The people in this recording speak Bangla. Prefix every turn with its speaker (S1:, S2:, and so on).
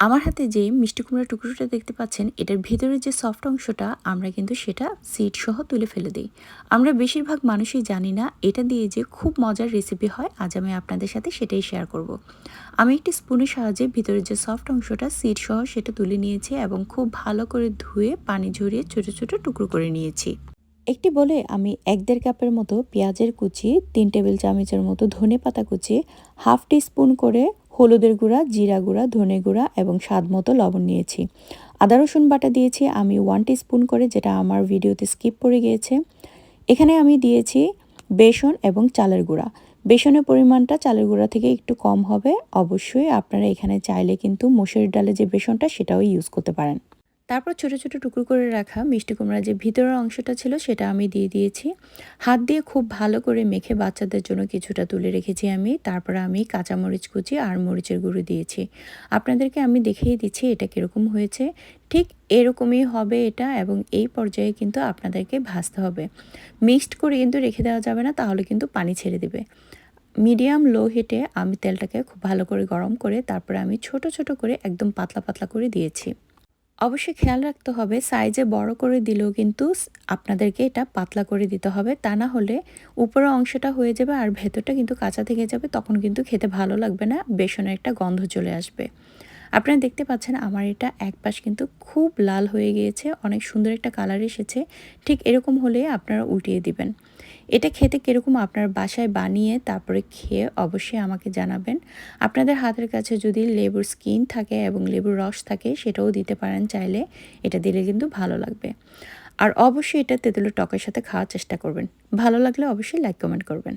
S1: আমার হাতে যে মিষ্টি কুমড়ার টুকরোটা দেখতে পাচ্ছেন, এটার ভেতরে যে সফট অংশটা আমরা কিন্তু সেটা সিড সহ তুলে ফেলে দিই। আমরা বেশিরভাগ মানুষই জানি না এটা দিয়ে যে খুব মজার রেসিপি হয়। আজ আমি আপনাদের সাথে সেটাই শেয়ার করব। আমি একটি স্পুনের সাহায্যে ভিতরে যে সফট অংশটা সিড সহ সেটা তুলে নিয়েছি এবং খুব ভালো করে ধুয়ে পানি ঝরিয়ে ছোট ছোট টুকরো করে নিয়েছি। একটি বলে আমি 1-1.5 কাপের মতো পেঁয়াজের কুচি, 3 টেবিল চামচের মতো ধনে পাতা কুচি, হাফ টি স্পুন করে হলুদের গুঁড়া, জিরা গুঁড়া, ধনে গুঁড়া এবং স্বাদ মতো লবণ নিয়েছি। আদা রসুন বাটা দিয়েছি আমি 1 টিস্পুন করে, যেটা আমার ভিডিওতে স্কিপ পড়ে গিয়েছে। এখানে আমি দিয়েছি বেসন এবং চালের গুঁড়া। বেসনের পরিমাণটা চালের গুঁড়া থেকে একটু কম হবে। অবশ্যই আপনারা এখানে চাইলে কিন্তু মসুর ডালের যে বেসনটা সেটাও ইউজ করতে পারেন। তারপর ছোট ছোট টুকরো করে রাখা মিষ্টি কুমড়ার যে ভিতরের অংশটা ছিল সেটা আমি দিয়ে দিয়েছি। হাত দিয়ে খুব ভালো করে মেখে বাচ্চাদের জন্য কিছুটা তুলে রেখেছি আমি। তারপর আমি কাঁচামরিচ কুচি আর মরিচের গুঁড়ো দিয়েছি। আপনাদেরকে আমি দেখিয়ে দিচ্ছি এটা কীরকম হয়েছে। ঠিক এরকমই হবে এটা, এবং এই পর্যায়ে কিন্তু আপনাদেরকে ভাজতে হবে। মিক্সড করে কিন্তু রেখে দেওয়া যাবে না, তাহলে কিন্তু পানি ছেড়ে দেবে। মিডিয়াম লো হিটে আমি তেলটাকে খুব ভালো করে গরম করে তারপরে আমি ছোট ছোট করে একদম পাতলা পাতলা করে দিয়েছি। অবশ্যই খেয়াল রাখতে হবে সাইজে বড় করে দিলেও কিন্তু আপনাদেরকে এটা পাতলা করে দিতে হবে, তা না হলে উপরের অংশটা হয়ে যাবে আর ভেতরটা কিন্তু কাঁচা থেকে যাবে, তখন কিন্তু খেতে ভালো লাগবে না, বেসনের একটা গন্ধ চলে আসবে। আপনারা দেখতে পাচ্ছেন আমার এটা এক পাশ কিন্তু খুব লাল হয়ে গিয়েছে, অনেক সুন্দর একটা কালার এসেছে। ঠিক এরকম হলে আপনারা উল্টিয়ে দিবেন। এটা খেতে কীরকম আপনার বাসায় বানিয়ে তারপরে খেয়ে অবশ্যই আমাকে জানাবেন। আপনাদের হাতের কাছে যদি লেবুর স্কিন থাকে এবং লেবুর রস থাকে সেটাও দিতে পারেন চাইলে, এটা দিলে কিন্তু ভালো লাগবে। আর অবশ্যই এটা তেঁতুলের টকের সাথে খাওয়ার চেষ্টা করবেন। ভালো লাগলে অবশ্যই লাইক কমেন্ট করবেন।